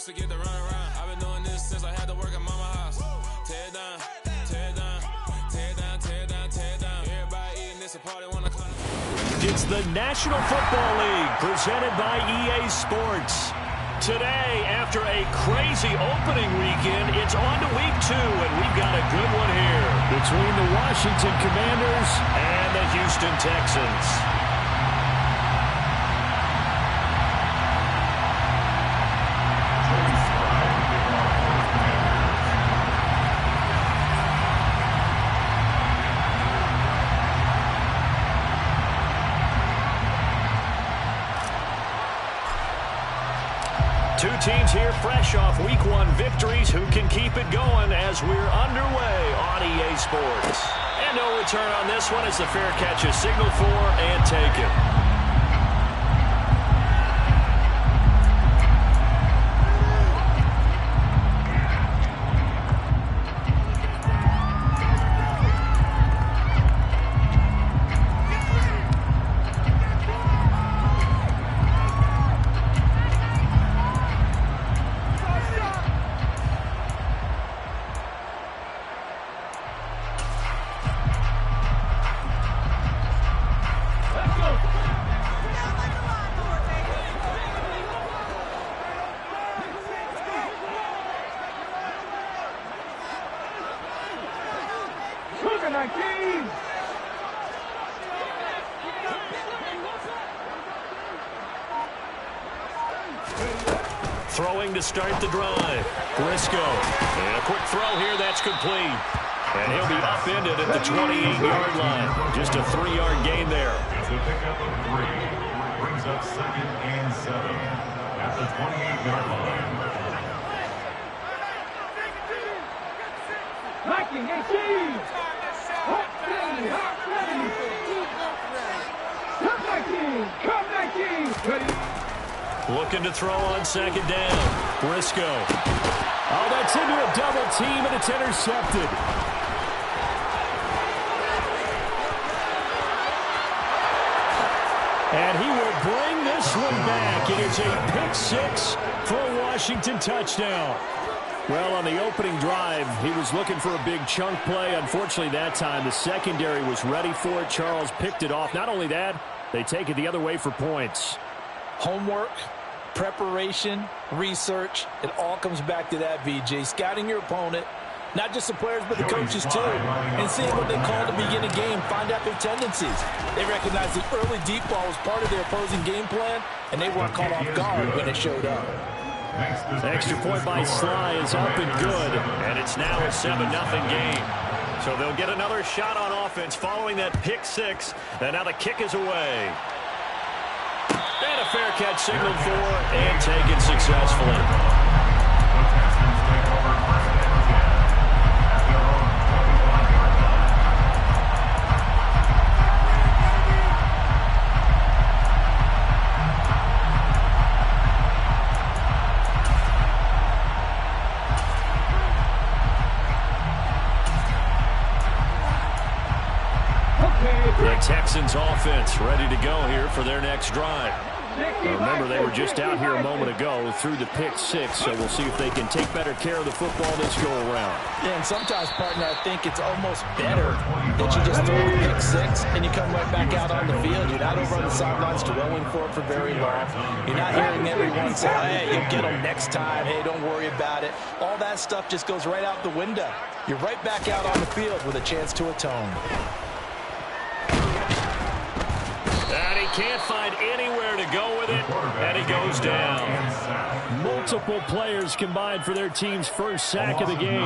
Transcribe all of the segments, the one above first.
to get the run around. I've been doing this since I had to work at mama house. Tear it down, tear it down, tear it down, tear it down, tear it down. Everybody eating this a party when I come. It's the National Football League presented by EA Sports. Today, after a crazy opening weekend, it's on to week 2, and we've got a good one here between the Washington Commanders and the Houston Texans. Two teams here fresh off Week 1 victories. Who can keep it going as we're underway on EA Sports? And no return on this one as the fair catch is signaled for and taken. Throwing to start the drive. Briscoe. And a quick throw here that's complete. And he'll be upended at the 28-yard line. Just a 3-yard gain there. It's a pickup of 3. Brings up 2nd and 7 at the 28-yard line. Looking to throw on 2nd down. Briscoe. Oh, that's into a double team, and it's intercepted. And he will bring this one back. It is a pick 6 for a Washington touchdown. Well, on the opening drive, he was looking for a big chunk play. Unfortunately, that time, the secondary was ready for it. Charles picked it off. Not only that, they take it the other way for points. Homework, preparation, research, it all comes back to that, VJ. Scouting your opponent, not just the players, but the coaches too, and seeing what they call to begin a game, find out their tendencies. They recognize the early deep ball was part of their opposing game plan, and they weren't caught off guard when it showed up. Extra point by Sly is up and good, and it's now a 7-0 game. So they'll get another shot on offense following that pick 6, and now the kick is away. And a fair catch signaled for and taken successfully. The Texans offense ready to go here for their next drive. Remember, they were just out here a moment ago through the pick 6, so we'll see if they can take better care of the football this go-around. Yeah, and sometimes, partner, I think it's almost better that you just throw a pick 6 and you come right back out on the field. You're not over on the sidelines dwelling for it for very long. You're not hearing everyone say, hey, you'll get them next time. Hey, don't worry about it. All that stuff just goes right out the window. You're right back out on the field with a chance to atone. And he can't find anywhere to go with it, and he goes down. Multiple players combined for their team's first sack of the game.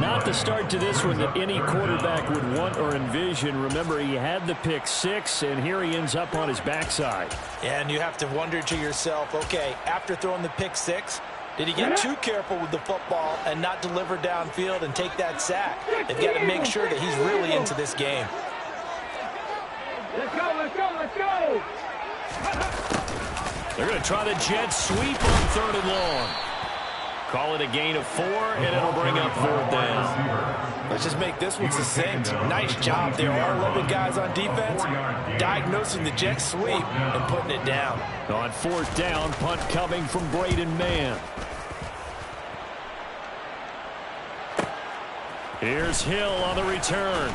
Not the start to this one that any quarterback would want or envision. Remember, he had the pick 6, and here he ends up on his backside. Yeah, and you have to wonder to yourself, okay, after throwing the pick 6, did he get too careful with the football and not deliver downfield and take that sack? They've got to make sure that he's really into this game. Let's go, let's go, let's go! They're going to try the jet sweep on 3rd and long. Call it a gain of 4, and it'll bring up 4th down. Let's just make this one succinct. Nice job there. All 11 guys on defense diagnosing the jet sweep and putting it down. On 4th down, punt coming from Braden Mann. Here's Hill on the return.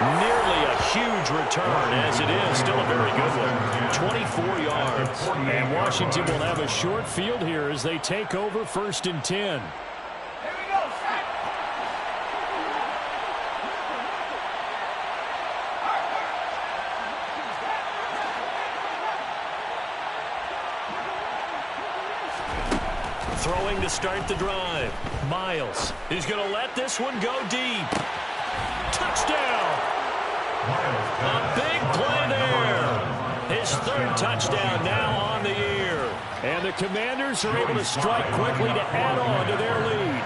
Nearly a huge return, as it is still a very good one. 24 yards. And Washington will have a short field here as they take over 1st and 10. Throwing to start the drive. Miles is going to let this one go deep. Touchdown. A big play there. His 3rd touchdown now on the year. And the Commanders are able to strike quickly to add on to their lead.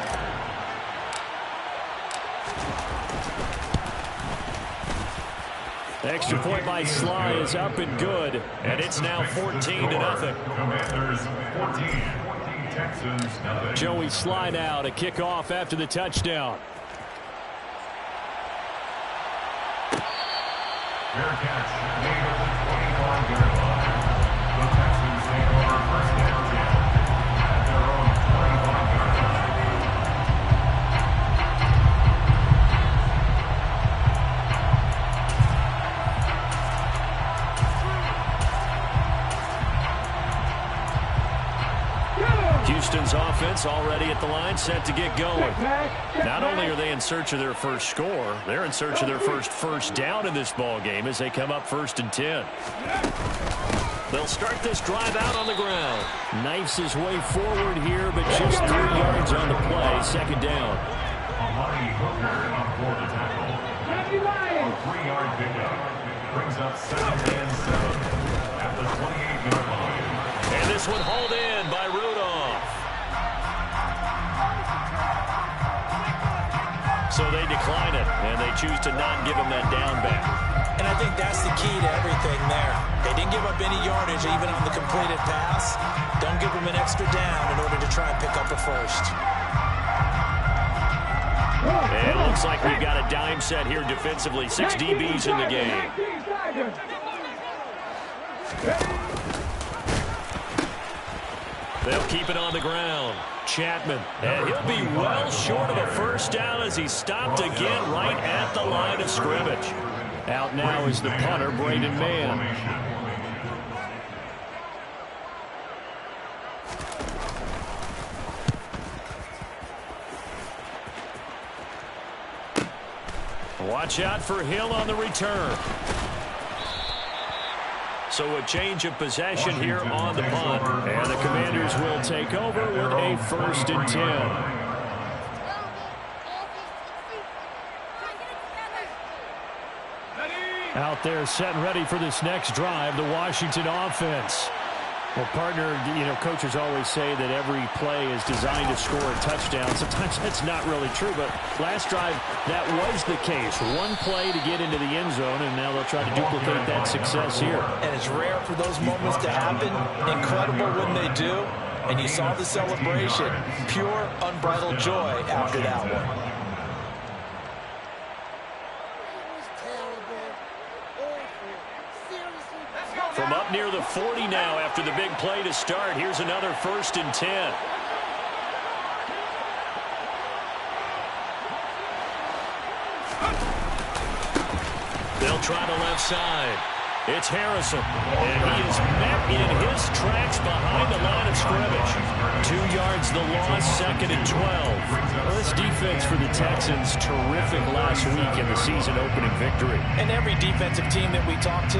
The extra point by Sly is up and good. And it's now 14-0. Commanders 14. Texans nothing. Joey Sly now to kick off after the touchdown. Fair catch made at the 25-yard line. The Texans take over 1st and 10 at their own 25-yard line. Houston's offense already at the line, set to get going. Not only are they in search of their first score, they're in search of their first down in this ball game as they come up 1st and 10. They'll start this drive out on the ground. Knifes his way forward here, but just 3 yards on the play. 2nd down. Amani Hooker on for the tackle. A 3-yard pickup brings up 2nd and 7 at the 28-yard line. And this one hauled in by Rudolph. So they decline it, and they choose to not give him that down back. And I think that's the key to everything there. They didn't give up any yardage even on the completed pass. Don't give them an extra down in order to try and pick up a 1st. And it looks like we've got a dime set here defensively. 6 DBs in the game. They'll keep it on the ground. Chapman, and he'll be well short of a 1st down as he's stopped again right at the line of scrimmage. Out now is the punter, Braden Mann. Watch out for Hill on the return. So a change of possession here on the punt. And the Commanders will take over with a 1st and 10. Out there set and ready for this next drive, the Washington offense. Well, partner, coaches always say that every play is designed to score a touchdown. Sometimes that's not really true, but last drive, that was the case. One play to get into the end zone, and now they'll try to duplicate that success here. And it's rare for those moments to happen. Incredible when they do. And you saw the celebration. Pure, unbridled joy after that one. From up near the 40 now after the big play to start. Here's another 1st and 10. They'll try the left side. It's Harrison. And he is met in his tracks behind the line of scrimmage. 2 yards the loss, 2nd and 12. Well, this defense for the Texans, terrific last week in the season opening victory. And every defensive team that we talk to,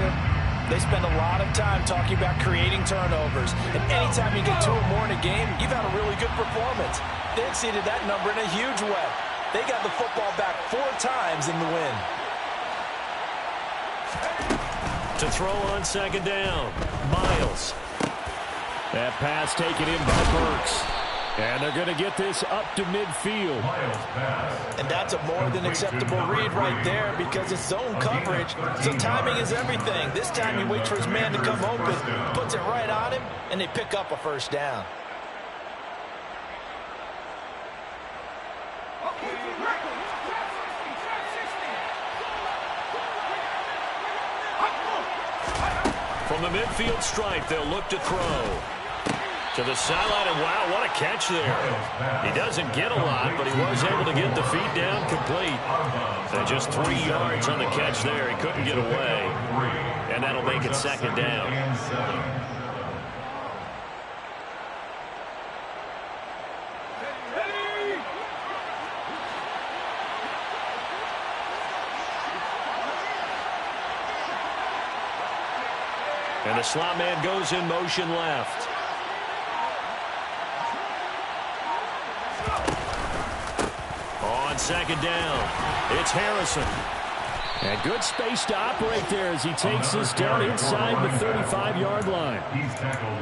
they spend a lot of time talking about creating turnovers. And anytime you get 2 or more in a game, you've had a really good performance. They exceeded that number in a huge way. They got the football back 4 times in the win. To throw on 2nd down, Miles. That pass taken in by Burks. And they're going to get this up to midfield. And that's a more than acceptable read right there because it's zone coverage. So timing is everything. This time he waits for his man to come open, puts it right on him, and they pick up a 1st down. From the midfield stripe, they'll look to throw. To the sideline, and wow, what a catch there. He doesn't get a lot, but he was able to get the feet down complete. And just 3 yards on the catch there. He couldn't get away. And that'll make it second down. And the slot man goes in motion left. On second down, it's Harrison. And good space to operate there as he takes this down inside the 35-yard line.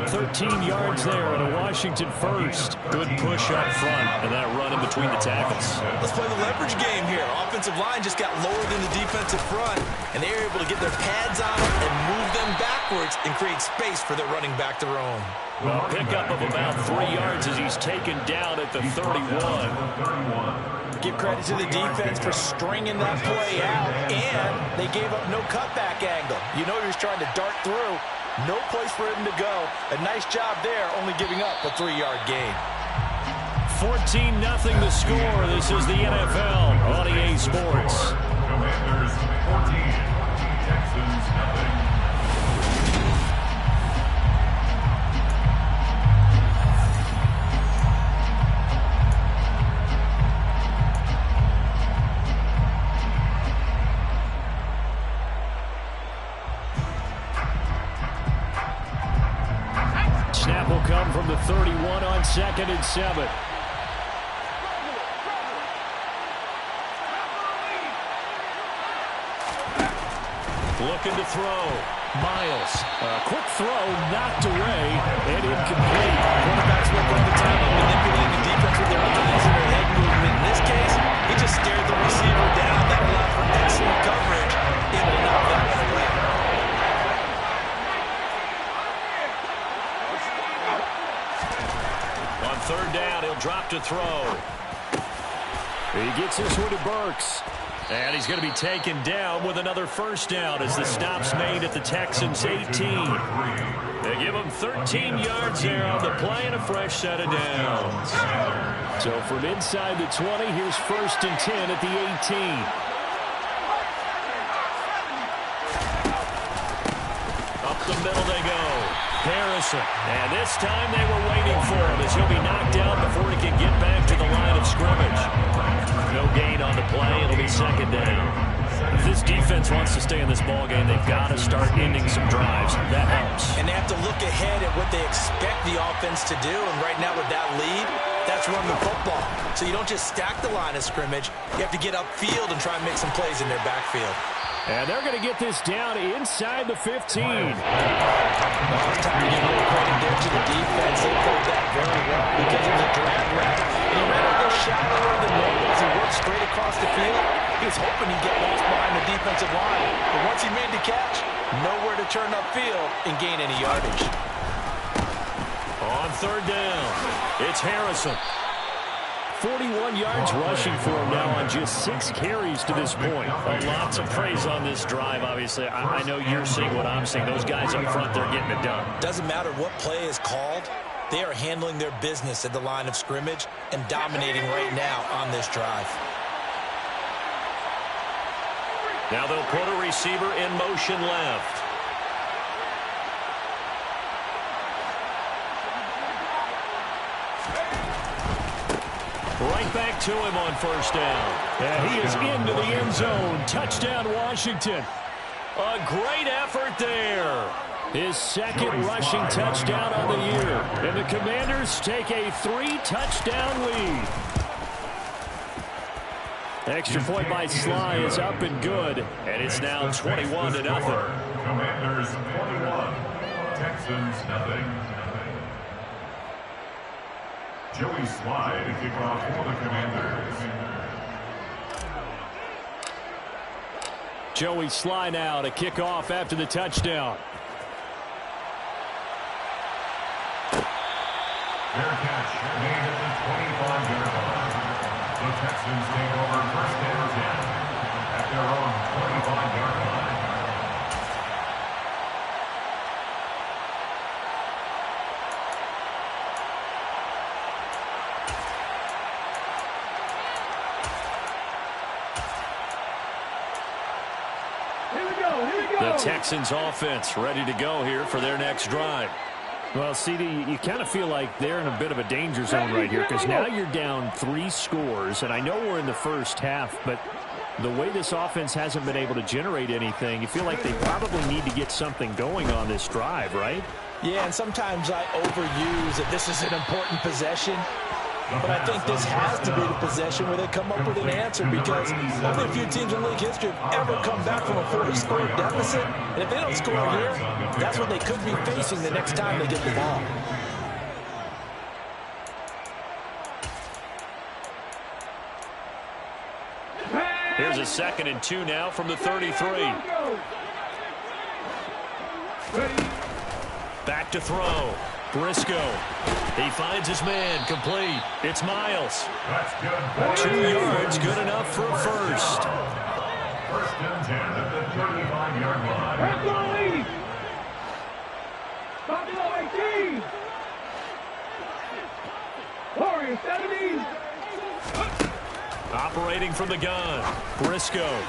13 yards there and a Washington first. Good push up front and that run in between the tackles. Let's play the leverage game here. Offensive line just got lowered in the defensive front, and they were able to get their pads on them and move them backwards and create space for their running back to roam. Well, pickup of about 3 yards as he's taken down at the 31. Give credit to the defense for stringing that play out, and they gave up no cutback angle. You know he was trying to dart through. No place for him to go. A nice job there, only giving up a 3-yard gain. 14-0 the score. This is the NFL on EA Sports. Commanders 14, Texans nothing. Snap will come from the 31 on 2nd and 7. Looking to throw. Miles. Quick throw, knocked away, and incomplete. Quarterbacks will bring the time of manipulating the defense with their eyes and their head movement. In this case, he just stared the receiver down. That allowed for excellent coverage. Able to knock that one away. On 3rd down, he'll drop to throw. He gets this one to Burks. And he's going to be taken down with another first down as the stop's made at the Texans' 18. They give him 13 yards there on the play and a fresh set of downs. So from inside the 20, here's 1st and 10 at the 18. Up the middle they go. Harrison. And this time they were waiting for him as he'll be knocked out before he can get back to the line of scrimmage. No gain on the play. It'll be 2nd down. If this defense wants to stay in this ballgame, they've got to start ending some drives. That helps. And they have to look ahead at what they expect the offense to do. And right now with that lead, that's run the football. So you don't just stack the line of scrimmage. You have to get upfield and try and make some plays in their backfield. And they're going to get this down inside the 15. Well, it's time to give a little credit there to the defense. They played that very well because it was a drag route. And he ran a little shallower than normal as he worked straight across the field. He was hoping he'd get lost behind the defensive line. But once he made the catch, nowhere to turn upfield and gain any yardage. On 3rd down, it's Harrison. 41 yards rushing for him now on just 6 carries to this point. Lots of praise on this drive, obviously. I know you're seeing what I'm seeing. Those guys up front, they're getting it done. Doesn't matter what play is called. They are handling their business at the line of scrimmage and dominating right now on this drive. Now they'll put a receiver in motion left. Right back to him on 1st down. And he is into the end zone. Touchdown, Washington. A great effort there. His 2nd rushing touchdown on the year. And the Commanders take a 3-touchdown lead. Extra point by Sly is up and good. And it's now 21-0. Commanders 21, Texans nothing. Joey Sly to kick off for the Commanders. Joey Sly now to kick off after the touchdown. Fair catch made at the 25-yard line. The Texans take over 1st and 10 at their own 25-yard line. The Texans offense ready to go here for their next drive. Well, CD, you kind of feel like they're in a bit of a danger zone right here because now you're down 3 scores, and I know we're in the first half, but the way this offense hasn't been able to generate anything, you feel like they probably need to get something going on this drive, right? Yeah, and sometimes I overuse that this is an important possession. But I think this has to be the possession where they come up with an answer because only a few teams in league history have ever come back from a 40-score deficit. And if they don't score here, that's what they could be facing the next time they get the ball. Here's a 2nd and 2 now from the 33. Back to throw. Briscoe. He finds his man. Complete. It's Miles. That's good. 2 yards. Good enough for a first. First and 10 at the 35-yard line. Buffalo 18. Warriors 70. Operating from the gun. Briscoe.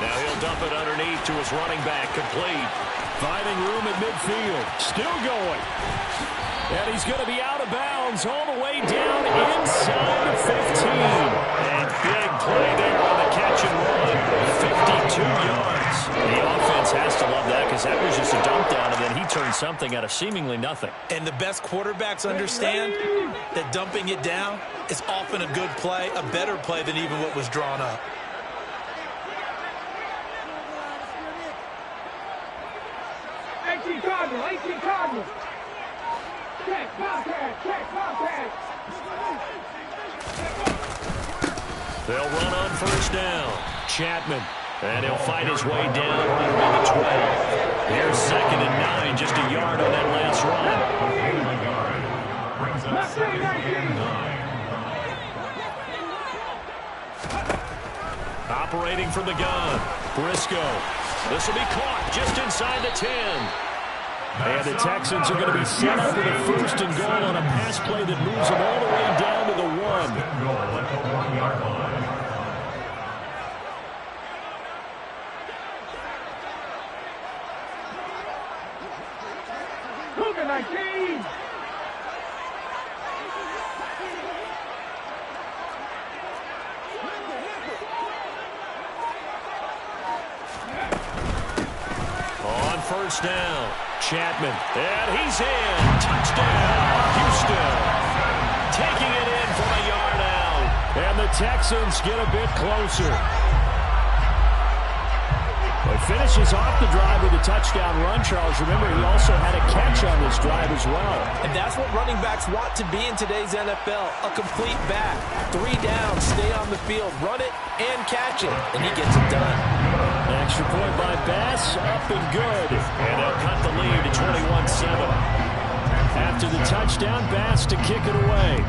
Now he'll dump it underneath to his running back. Complete. Finding room at midfield. Still going. And he's going to be out of bounds all the way down inside the 15. And big play there on the catch and run. 52 yards. The offense has to love that because that was just a dump down, and then he turned something out of seemingly nothing. And the best quarterbacks understand that dumping it down is often a good play, a better play than even what was drawn up. Cardinal, 18 Cardinal. Check, Bobcat, check, Bobcat. They'll run on first down. Chapman. And he'll fight his way down around the 12. Here's 2nd and 9, just a yard on that last run. Brings up 2nd and 9. Operating from the gun. Briscoe. This will be caught just inside the 10. And the Texans are going to be set up with a 1st and goal on a pass play that moves them all the way down to the 1. Goal at the 1-yard line. Cougar 19. On first down. Chapman, and he's in. Touchdown, Houston. Taking it in from a yard out. And the Texans get a bit closer. He finishes off the drive with a touchdown run, Charles. Remember, he also had a catch on this drive as well. And that's what running backs want to be in today's NFL, a complete back. 3 downs, stay on the field, run it, and catch it. And he gets it done. Extra point by Bass, up and good. And they'll cut the lead to 21-7. After the touchdown, Bass to kick it away.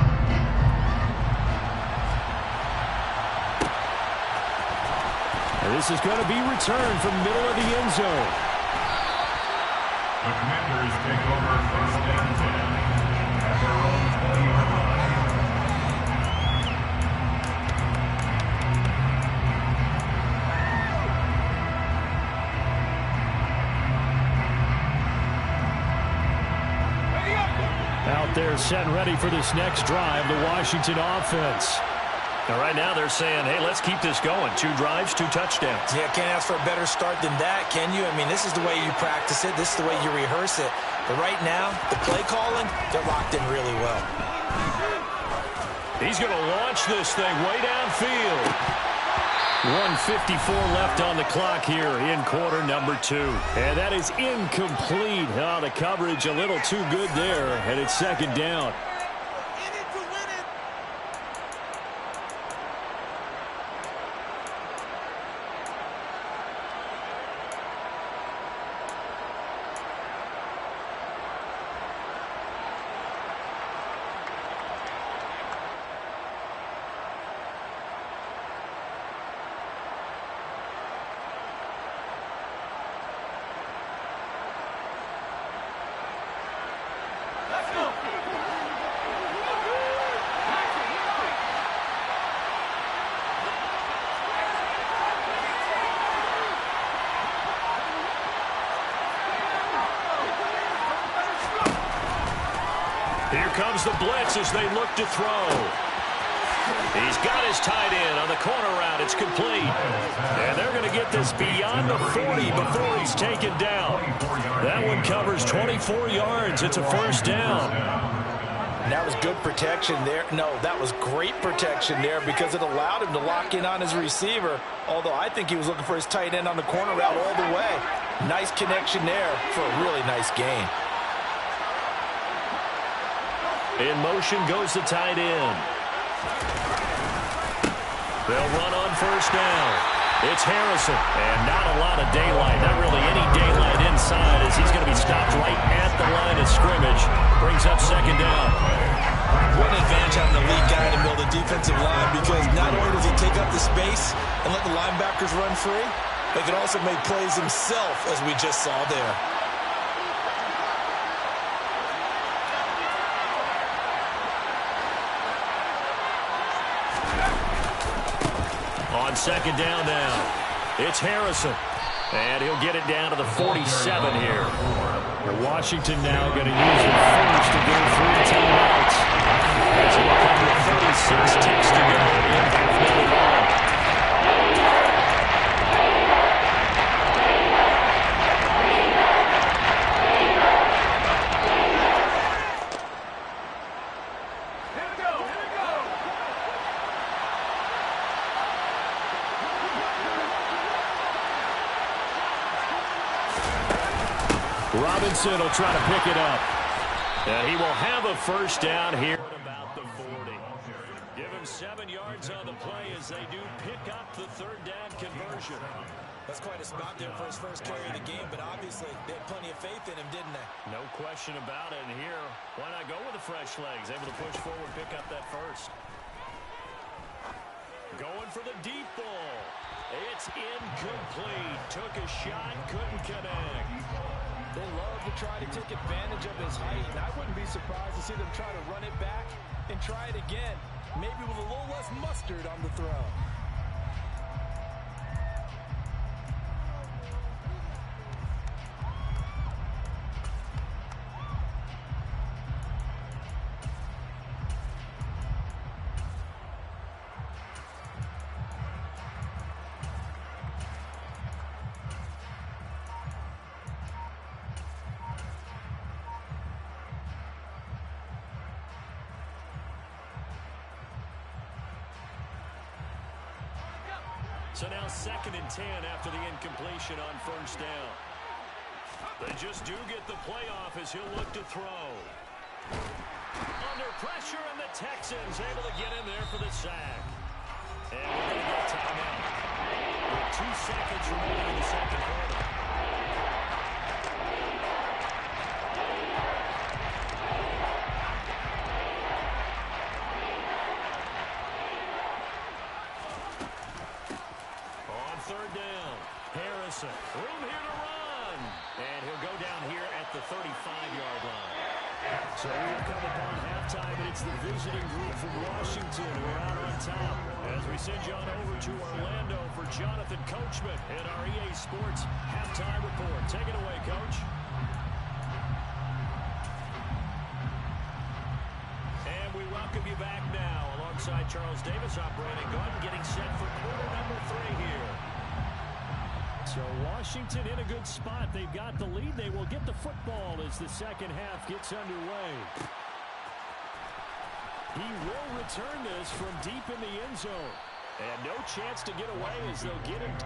And this is going to be returned from middle of the end zone. The Commanders take over 1st and 10 at their own 20-yard line. Out there set and ready for this next drive, the Washington offense. Now, right now they're saying, hey, let's keep this going. 2 drives, 2 touchdowns. Yeah, can't ask for a better start than that, can you? I mean, this is the way you practice it. This is the way you rehearse it. But right now, the play calling, they're locked in really well. He's going to launch this thing way downfield. 1:54 left on the clock here in quarter number 2. And that is incomplete. Oh, the coverage a little too good there, and it's 2nd down. Here comes the blitz as they look to throw. He's got his tight end on the corner route. It's complete. And they're going to get this beyond the 40 before he's taken down. That one covers 24 yards. It's a first down. And that was good protection there. No, that was great protection there because it allowed him to lock in on his receiver. Although I think he was looking for his tight end on the corner route all the way. Nice connection there for a really nice gain. In motion goes the tight end. They'll run on first down. It's Harrison. And not a lot of daylight. Not really any daylight inside as he's going to be stopped right at the line of scrimmage. Brings up second down. What an advantage having the lead guy to build a defensive line because not only does he take up the space and let the linebackers run free, but he can also make plays himself as we just saw there. On second down now, it's Harrison. And he'll get it down to the 47 here. Washington now going to use the first to go 3 timeouts. As he will come with 36 ticks to go in half number 1. Robinson will try to pick it up. And he will have a first down here at about the 40. Give him 7 yards on the play as they do pick up the third down conversion. That's quite a spot there for his first carry of the game, but obviously they had plenty of faith in him, didn't they? No question about it. And here, why not go with the fresh legs? Able to push forward, pick up that first. Going for the deep ball. It's incomplete. Took a shot, couldn't connect. They love to try to take advantage of his height, and I wouldn't be surprised to see them try to run it back and try it again, maybe with a little less mustard on the throw. So now 2nd and 10 after the incompletion on first down. They just do get the playoff as he'll look to throw. Under pressure, and the Texans able to get in there for the sack. And we're going to get a timeout. With 2 seconds remaining in the second quarter. Room here to run. And he'll go down here at the 35-yard line. So we've come upon halftime, and it's the visiting group from Washington who are out on top. As we send you on over to Orlando for Jonathan Coachman in our EA Sports halftime report. Take it away, Coach. And we welcome you back now. Alongside Charles Davis, I'm Brandon Gordon, getting set for quarter number 3 here. So Washington in a good spot. They've got the lead. They will get the football as the second half gets underway. He will return this from deep in the end zone. And no chance to get away as they'll get him.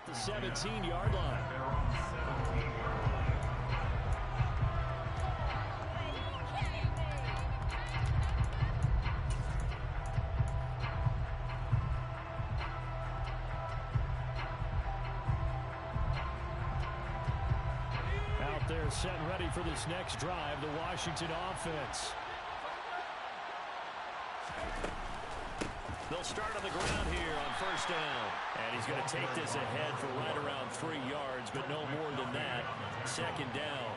the 17-yard line. They're on 17-yard line. Out there set and ready for this next drive, the Washington offense. They'll start on the ground here on first down. And he's going to take this ahead for right around 3 yards, but no more than that. Second down.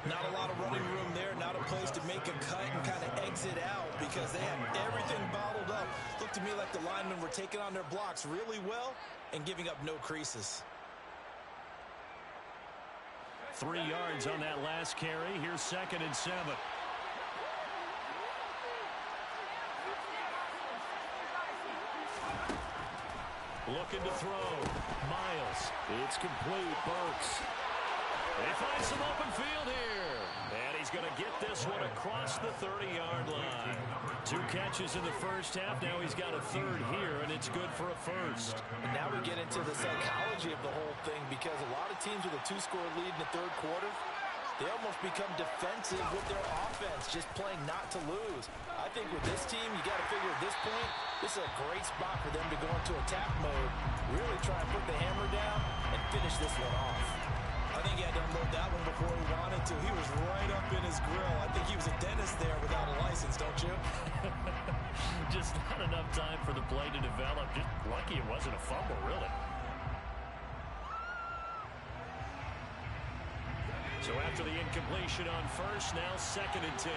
Not a lot of running room there, not a place to make a cut and kind of exit out because they had everything bottled up. Looked to me like the linemen were taking on their blocks really well and giving up no creases. 3 yards on that last carry. Here's 2nd and 7. Looking to throw. Miles. It's complete. Burks. They find some open field here. And he's going to get this one across the 30-yard line. 2 catches in the first half. Now he's got a third here, and it's good for a first. And now we get into the psychology of the whole thing because a lot of teams with a 2-score lead in the third quarter, they almost become defensive with their offense, just playing not to lose. I think with this team, you got to figure at this point, this is a great spot for them to go into attack mode, really try and put the hammer down and finish this one off. I think he had to unload that one before he wanted to. He was right up in his grill. I think he was a dentist there without a license, don't you? Just not enough time for the play to develop. Just lucky it wasn't a fumble, really. So after the incompletion on first, now 2nd and 10.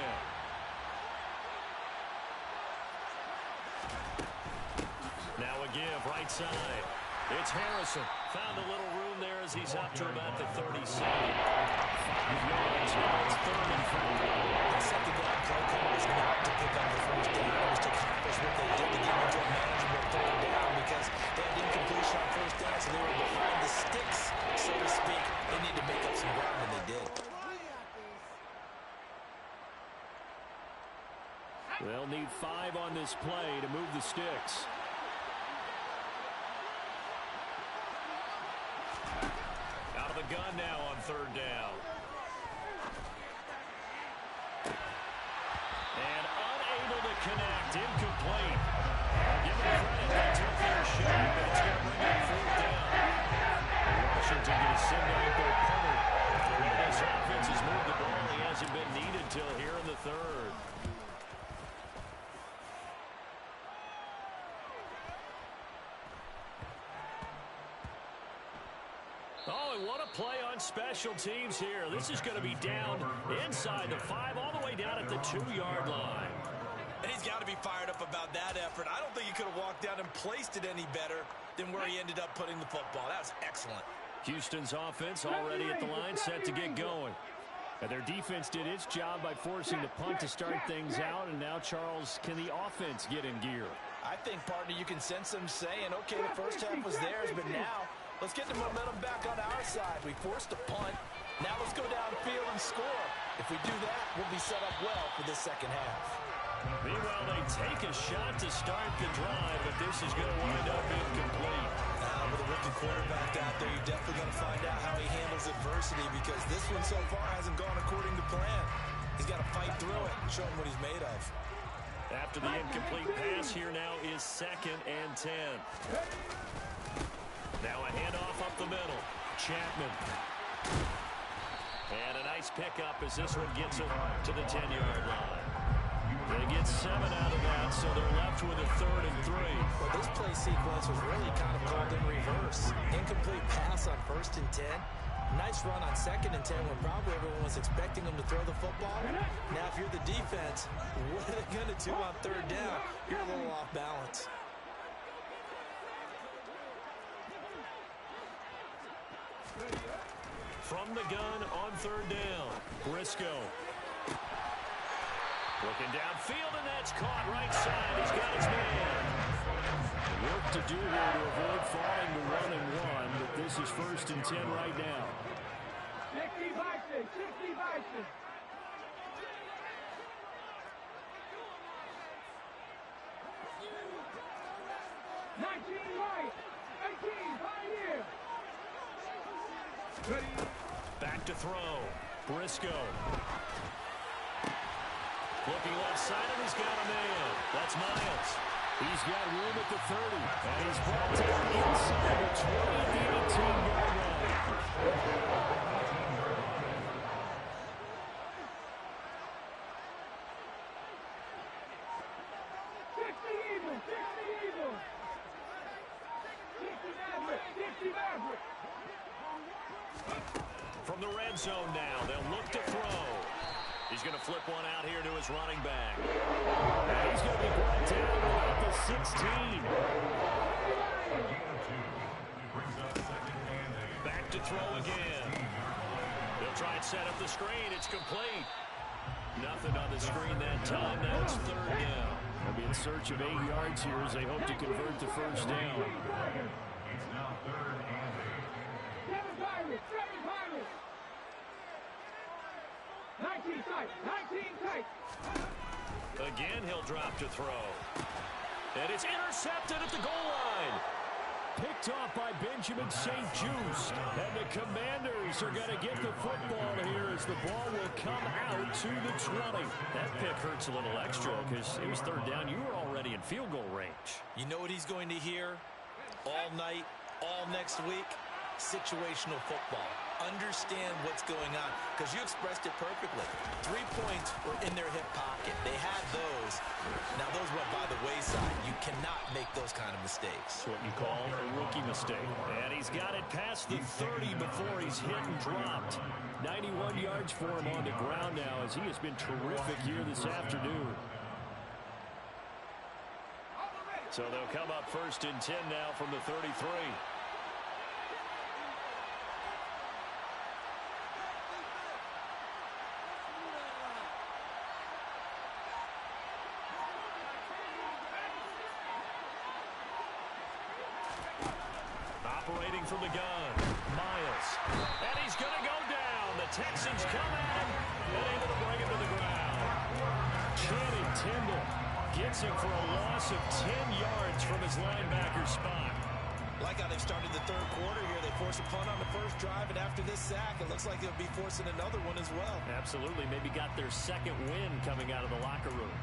Now a give, right side. It's Harrison. Found a little room there as he's up to about the 37. 5 yards. Now it's 3rd and 4. The second down play call was not to pick up the first down. It was to accomplish what they did to get into a manageable 3rd down because they had incompletion on first down, so they were behind the sticks, so to speak. They need to make up some ground, and they did. They'll need 5 on this play to move the sticks. Out of the gun now on 3rd down. And unable to connect. Incomplete. Give them credit. They took their shot, but it's going to bring up 4th down. Washington going to send out their punter. This offense has moved the ball. He hasn't been needed till here in the 3rd. Oh, and what a play on special teams here. This is going to be down inside the 5, all the way down at the 2-yard line. And he's got to be fired up about that effort. I don't think he could have walked down and placed it any better than where he ended up putting the football. That was excellent. Houston's offense already at the line, set to get going. And their defense did its job by forcing the punt to start things out, and now, Charles, can the offense get in gear? I think, partner, you can sense them saying, okay, the first half was theirs, but now let's get the momentum back on our side. We forced a punt. Now let's go downfield and score. If we do that, we'll be set up well for this second half. Meanwhile, they take a shot to start the drive, but this is going to wind up incomplete. Now, with a rookie quarterback out there, you're definitely going to find out how he handles adversity because this one so far hasn't gone according to plan. He's got to fight through it and show him what he's made of. After the incomplete pass, here now is 2nd and 10. Now a handoff up the middle. Chapman. And a nice pickup as this one gets him to the 10-yard line. They get 7 out of that, so they're left with a 3rd and 3. Well, this play sequence was really kind of called in reverse. Incomplete pass on 1st and 10. Nice run on 2nd and 10 when probably everyone was expecting them to throw the football. Now, if you're the defense, what are they going to do on 3rd down? You're a little off balance. From the gun on 3rd down, Briscoe. Looking downfield, and that's caught right side. He's got his man. Work to do here to avoid falling to 1-1, but this is 1st and 10 right now. 60 Bison, 60 Bison. 19 right, 18 Pioneer. Back to throw. Briscoe. Looking left side, and he's got a man. That's Miles. He's got room at the 30. And he's brought down inside the 20 at the 18-yard line. 60 Eagles, 60 Eagles. 60 Maverick, 60 Maverick. From the red zone now, they'll look to throw. He's going to flip one out here to his running back. And he's going to be brought down at the 16. Back to throw again. They'll try and set up the screen. It's complete. Nothing on the screen that time. Now it's third down. They'll be in search of 8 yards here as they hope to convert the first down. It's now third and 8. 7 Pirates, 7 Pirates. 19 tight, 19 tight. Again, he'll drop to throw. And it's intercepted at the goal line. Picked off by Benjamin St-Juste. And the Commanders are going to get the football here as the ball will come out to the 20. That pick hurts a little extra because it was third down. You were already in field goal range. You know what he's going to hear all night, all next week? Situational football. Understand what's going on, because you expressed it perfectly. 3 points were in their hip pocket. They had those. Now those went by the wayside. You cannot make those kind of mistakes. That's what you call a rookie mistake. And he's got it past the 30 before he's hit and dropped. 91 yards for him on the ground now as he has been terrific here this afternoon. So they'll come up first and 10 now from the 33. Operating from the gun, Miles. And he's going to go down. The Texans come at him and able to bring him to the ground. Channing Tindall gets him for a loss of 10 yards from his linebacker spot. Like how they've started the third quarter here. They force a punt on the first drive, and after this sack, it looks like they'll be forcing another one as well. Absolutely. Maybe got their second win coming out of the locker room.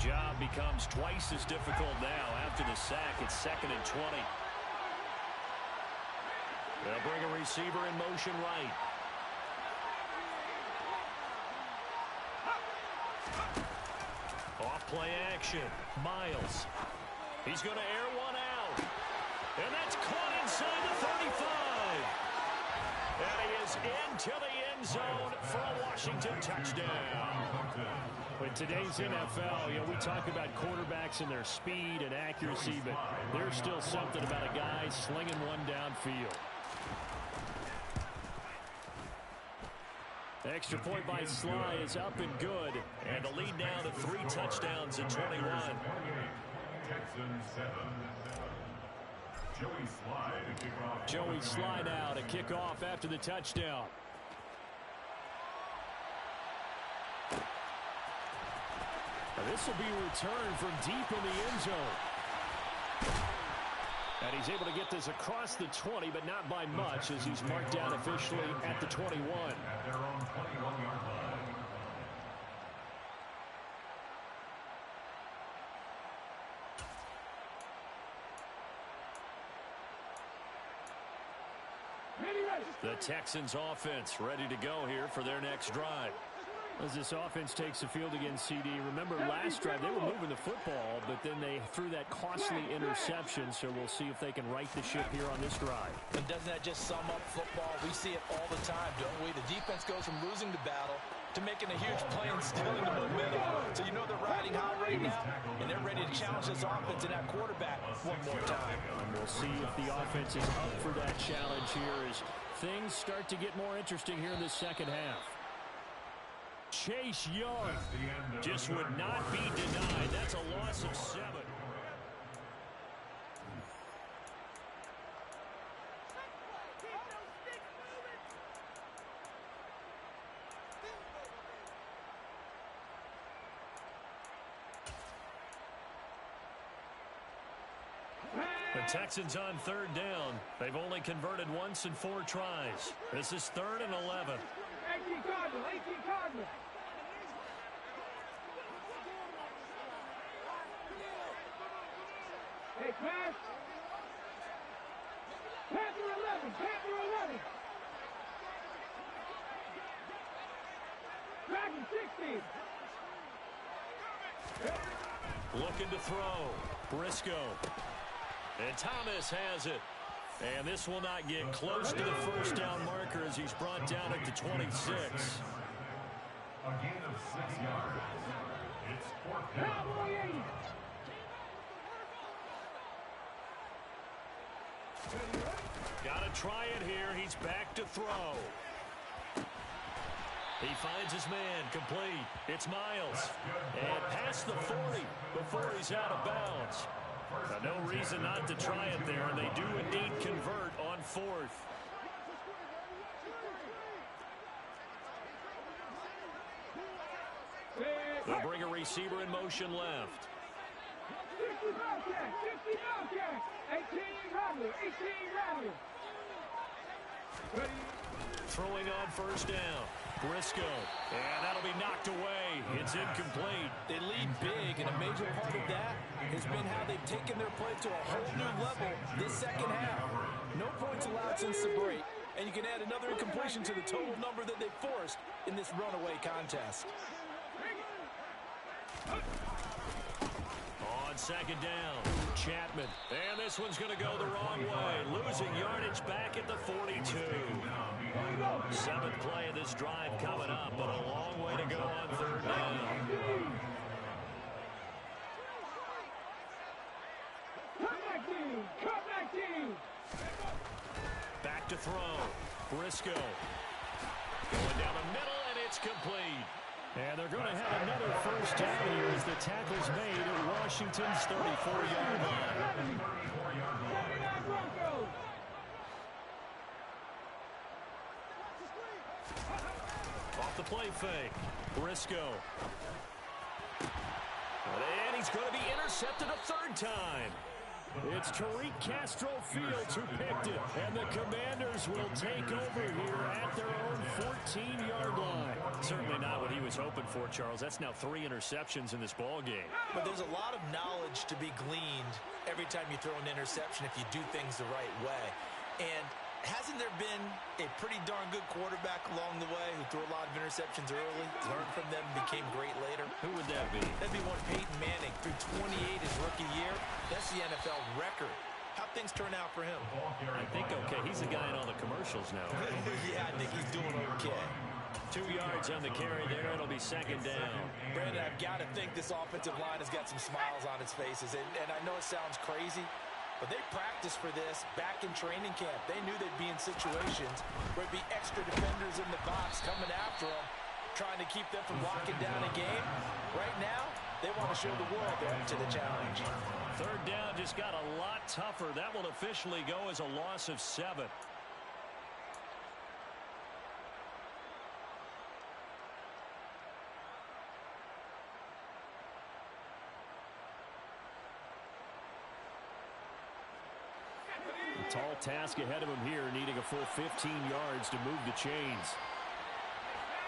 Job becomes twice as difficult now after the sack. It's 2nd and 20. They'll bring a receiver in motion right. Off play action. Miles. He's going to air one out. And that's caught inside the 35. And he is into the end zone for a Washington touchdown. In today's NFL, we talk about quarterbacks and their speed and accuracy, but there's still something about a guy slinging one downfield. Extra point by Sly is up and good, and the lead now to 3 touchdowns in 21. Texans 7. Joey Sly to kick off. Joey Sly now to kick off after the touchdown. This will be a return from deep in the end zone. And he's able to get this across the 20, but not by much, as he's marked down officially at the 21. At their own 21-yard line. The Texans offense ready to go here for their next drive. As this offense takes the field against CD, remember last drive they were moving the football, but then they threw that costly interception, so we'll see if they can right the ship here on this drive. And doesn't that just sum up football? We see it all the time, don't we? The defense goes from losing the battle to making a huge play and stealing the momentum. So you know they're riding high right now, and they're ready to challenge this offense and that quarterback one more time. And we'll see if the offense is up for that challenge here as things start to get more interesting here in the second half. Chase Young just would not be denied. That's a loss of 7. The Texans on third down. They've only converted once in 4 tries. This is 3rd and 11. 18 Cardinal, 18 Cardinal. Hey, pass. Panther 11, Panther 11. Dragon 16. Looking to throw. Briscoe. And Thomas has it. And this will not get close to the first down marker as he's brought down at the 26. A gain of 6 yards. It's 4th down. Cowboy 80. Got to try it here. He's back to throw. He finds his man, complete. It's Miles. And past the 40 before he's out of bounds. No reason not to try it there, and they do indeed convert on 4th. They'll bring a receiver in motion left. 60 Bobcat, 60 Bobcat. 18 Rattler, 18 Rattler. Throwing on first down. Briscoe. And that'll be knocked away. It's incomplete. They lead big, and a major part of that has been how they've taken their play to a whole new level this second half. No points allowed since the break, and you can add another incompletion to the total number that they've forced in this runaway contest. On second down, Chapman. And this one's going to go the wrong way. Losing yardage back at the 42. 7th play of this drive coming up, but a long way to go on third down. Comeback team. Back to throw. Briscoe. Going down the middle, and it's complete. And they're going to have another first down here as the tackle's made at Washington's 34-yard line. 79 Broncos. Off the play fake. Briscoe. And he's going to be intercepted a 3rd time. It's Tariq Castro Fields who picked it, and the Commanders will take over here at their own 14-yard line. Certainly not what he was hoping for, Charles. That's now 3 interceptions in this ball game. But there's a lot of knowledge to be gleaned every time you throw an interception if you do things the right way. And hasn't there been a pretty darn good quarterback along the way who threw a lot of interceptions early, learned from them, became great later? Who would that be? That'd be one Peyton Manning. Threw 28 his rookie year. That's the NFL record. How'd things turn out for him? I think okay. He's the guy in all the commercials now. Yeah, I think he's doing okay. 2 yards on the carry there. It'll be second down. Brandon, I've got to think this offensive line has got some smiles on its faces. And I know it sounds crazy, but they practiced for this back in training camp. They knew they'd be in situations where it'd be extra defenders in the box coming after them, trying to keep them from locking down a game. Right now, they want to show the world they're up to the challenge. 3rd down just got a lot tougher. That will officially go as a loss of 7. Tall task ahead of him here, needing a full 15 yards to move the chains.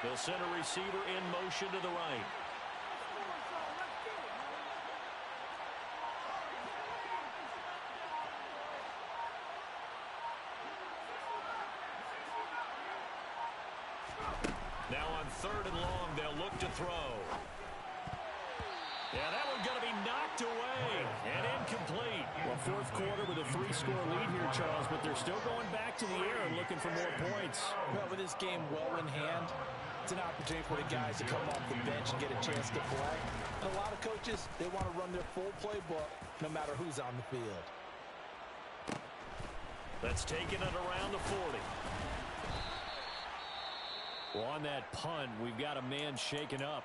They'll send a receiver in motion to the right. Now on 3rd and long, they'll look to throw. Yeah, that one's going to be knocked away and incomplete. Well, 4th quarter with a 3-score lead here, Charles, but they're still going back to the air and looking for more points. Well, with this game well in hand, it's an opportunity for the guys to come off the bench and get a chance to play. And a lot of coaches, they want to run their full playbook no matter who's on the field. That's taking it around the 40. Well, on that punt, we've got a man shaken up.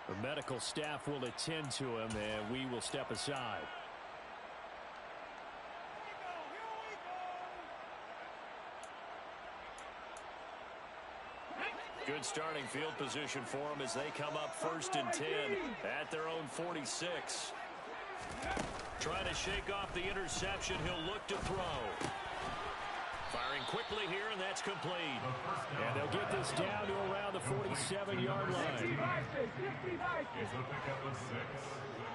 The medical staff will attend to him, and we will step aside. Good starting field position for them as they come up 1st and 10 at their own 46. Trying to shake off the interception. He'll look to throw. Firing quickly here, and that's complete. And they'll get this down to around the 47-yard line. It's a pickup of 6.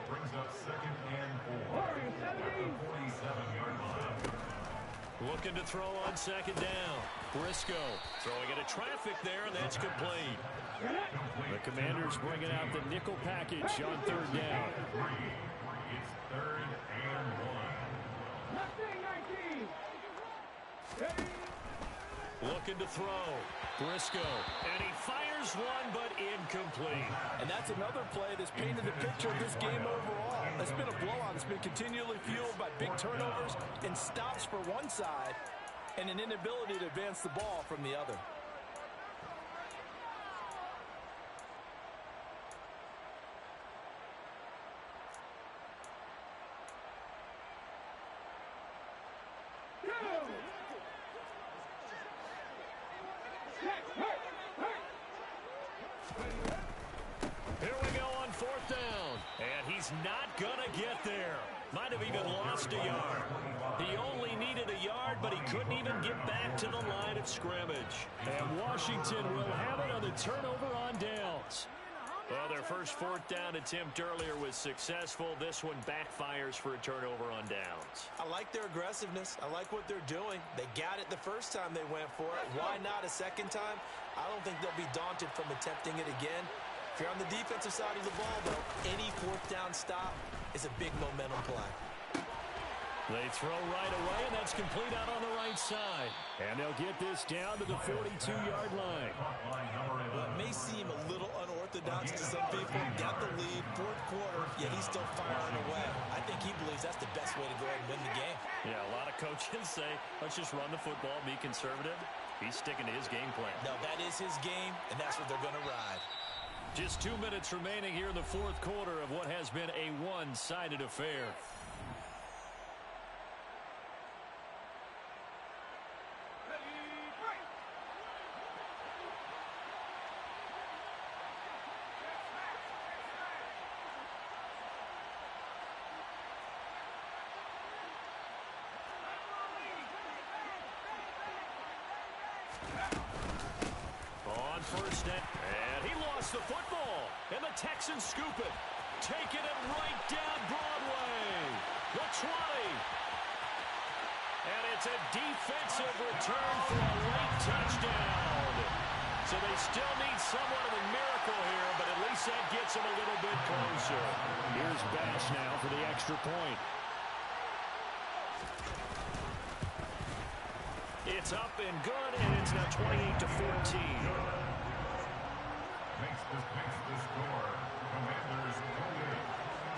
Brings up 2nd and 4. At the 47-yard line. Looking to throw on 2nd down. Briscoe throwing into traffic there, and that's complete. The Commanders bringing out the nickel package on 3rd down. It's 3rd and 1. Looking to throw. Briscoe. And he fires one, but incomplete. And that's another play that's painted the picture of this game overall. It's been a blowout. It's been continually fueled by big turnovers and stops for one side and an inability to advance the ball from the other. Here we go on 4th down. And he's not going to get there. Might have even lost a yard. He only needed a yard, but he couldn't even get back to the line of scrimmage. And Washington will have it on the turnover on downs. Well, their first 4th down attempt earlier was successful. This one backfires for a turnover on downs. I like their aggressiveness. I like what they're doing. They got it the first time they went for it. Why not a second time? I don't think they'll be daunted from attempting it again. If you're on the defensive side of the ball, though, any 4th down stop is a big momentum play. They throw right away, and that's complete out on the right side. And they'll get this down to the 42-yard line. Well, it may seem a little unorthodox to some people. Got the lead, 4th quarter, yet he's still firing away. I think he believes that's the best way to go ahead and win the game. Yeah, a lot of coaches say, let's just run the football, be conservative. He's sticking to his game plan. No, that is his game, and that's what they're going to ride. Just 2 minutes remaining here in the 4th quarter of what has been a one-sided affair. On 1st down, and he lost the football, and the Texans scoop it, taking it right down Broadway, the 20, and it's a defensive return for a late touchdown. So they still need somewhat of a miracle here, but at least that gets them a little bit closer. Here's Bass now for the extra point. It's up and good, and it's now 28-14. Makes the score. Commanders 28,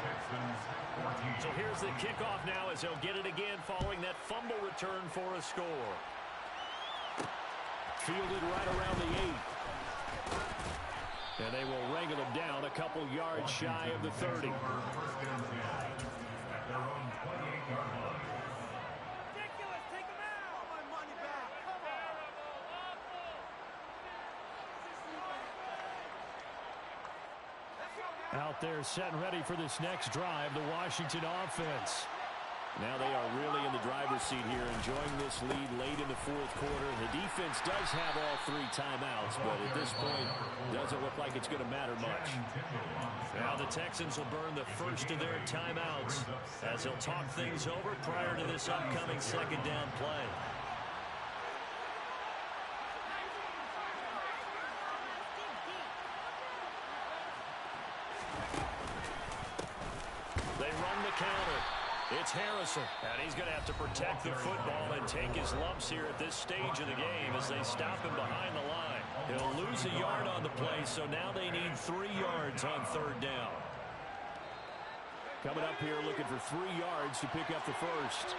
Texans 14. So here's the kickoff now as they'll get it again following that fumble return for a score. Fielded right around the 8. And they will wrangle them down a couple yards shy of the 30. First and 10 at their own 28-yard line. Out there set and ready for this next drive, the Washington offense. Now they are really in the driver's seat here, enjoying this lead late in the 4th quarter. The defense does have all 3 timeouts, but at this point, doesn't look like it's going to matter much. Now the Texans will burn the first of their timeouts as they'll talk things over prior to this upcoming 2nd down play. They run the counter. It's Harrison, and he's going to have to protect the football and take his lumps here at this stage of the game as they stop him behind the line. He'll lose a yard on the play, so now they need 3 yards on 3rd down. Coming up here looking for 3 yards to pick up the first.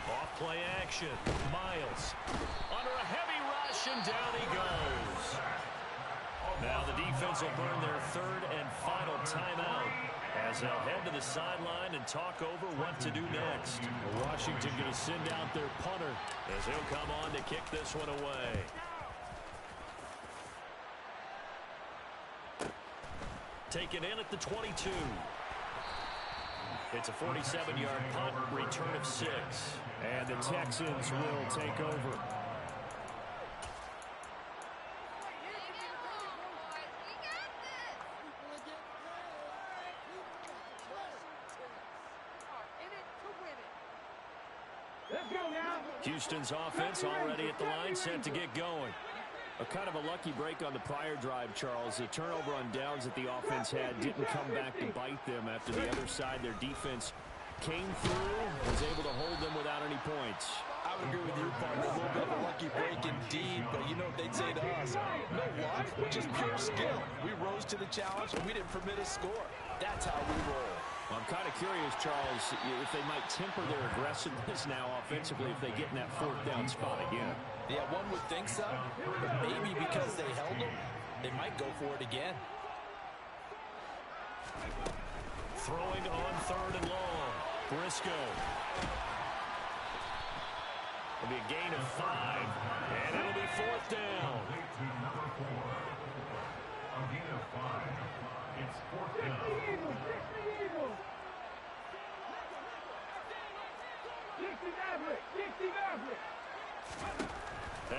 Off play action. Miles under a heavy rush, and down he goes. Now the defense will burn their 3rd and final timeout as they'll head to the sideline and talk over what to do next. Washington going to send out their punter as he'll come on to kick this one away. taken in at the 22. It's a 47-yard punt, return of 6. And the Texans will take over. Houston's offense already at the line, set to get going. A kind of a lucky break on the prior drive, Charles. The turnover on downs that the offense had didn't come back to bite them after the other side. Their defense came through, was able to hold them without any points. I would agree with you, partner. A little bit of a lucky break indeed, but you know what they'd say to us? No luck, just pure skill. We rose to the challenge, and we didn't permit a score. That's how we roll. I'm kind of curious, Charles, if they might temper their aggressiveness now offensively if they get in that fourth down spot again. Yeah, one would think so, but maybe because they held them, they might go for it again. Throwing on 3rd and long. Briscoe. It'll be a gain of 5, and it'll be 4th down. A gain of 5. It's 4th down.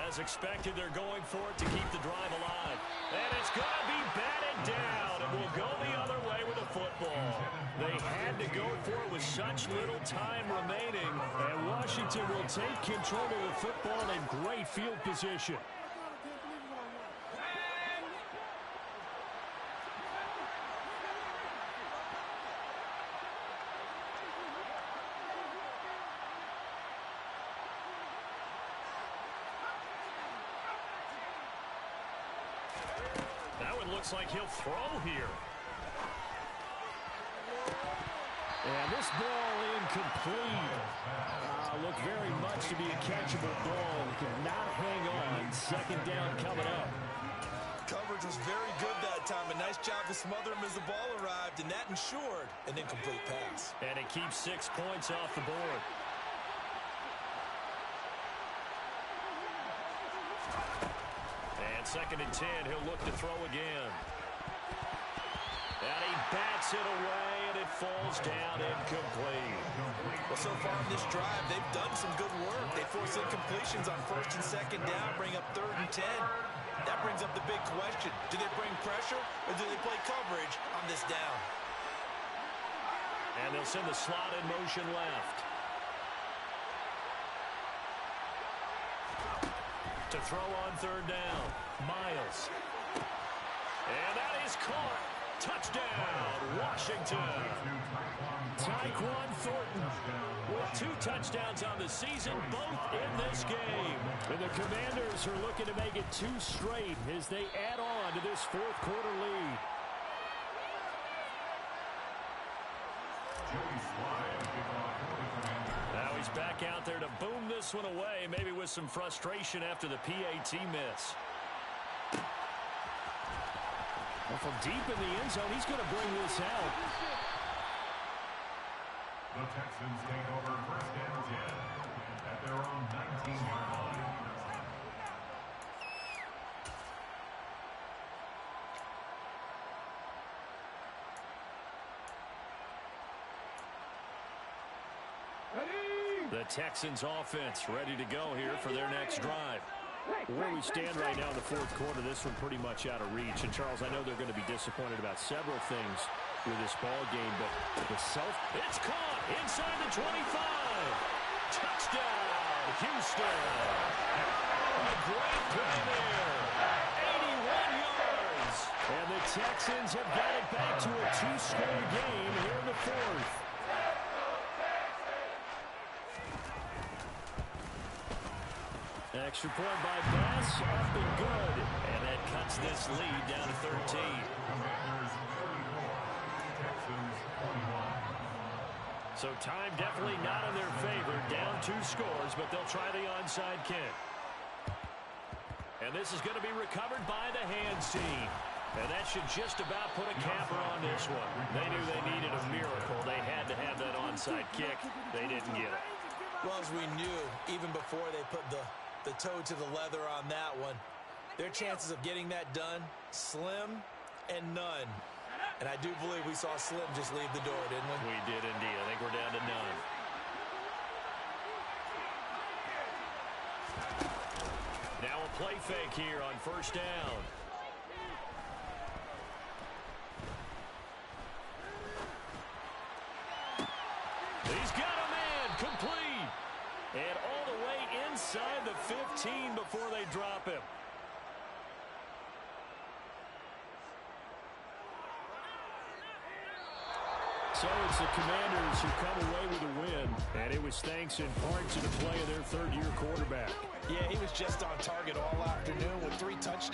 As expected, they're going for it to keep the drive alive. And it's going to be batted down, and will go the other way with a football. They had to go for it with such little time remaining, and Washington will take control of the football in great field position. Looks like he'll throw here. And this ball incomplete. Looked very much to be a catchable ball. Cannot hang on. 2nd down coming up. Coverage was very good that time. A nice job to smother him as the ball arrived, and that ensured an incomplete pass. And it keeps 6 points off the board. And 2nd and 10, he'll look to throw again. And he bats it away, and it falls down incomplete. Well, so far in this drive, they've done some good work. They force incompletions on 1st and 2nd down, bring up 3rd and 10. That brings up the big question. Do they bring pressure, or do they play coverage on this down? And they'll send the slot in motion left. To throw on 3rd down. Miles. And that is caught. Touchdown, Washington. Tyquan Thornton with 2 touchdowns on the season, both in this game. And the Commanders are looking to make it 2 straight as they add on to this 4th quarter lead. Now he's back out there to boom this one away, maybe with some frustration after the PAT miss. Well, from deep in the end zone, he's going to bring this out. The Texans take over 1st and 10 at their own 19-yard line. The Texans offense ready to go here for their next drive. Where we stand right now in the 4th quarter, this one pretty much out of reach. And, Charles, I know they're going to be disappointed about several things with this ball game, but it's caught inside the 25. Touchdown, Houston. A great play there. 81 yards. And the Texans have got it back to a 2-score game here in the 4th. Extra point by Bass, up and good. And that cuts this lead down to 13. Commanders 34, Texans 21. So time definitely not in their favor. Down 2 scores, but they'll try the onside kick. And this is going to be recovered by the hands team. And that should just about put a capper on this one. They knew they needed a miracle. They had to have that onside kick. They didn't get it. Well, as we knew, even before they put the toe to the leather on that one, their chances of getting that done, slim and none. And I do believe we saw Slim just leave the door, didn't we? We did indeed. I think we're down to none. Now a play fake here on first down. He's got a man, complete. And all the way inside the 15 before they drop him. So it's the Commanders who come away with a win, and it was thanks in part to the play of their third-year quarterback. Yeah, he was just on target all afternoon with 3 touchdowns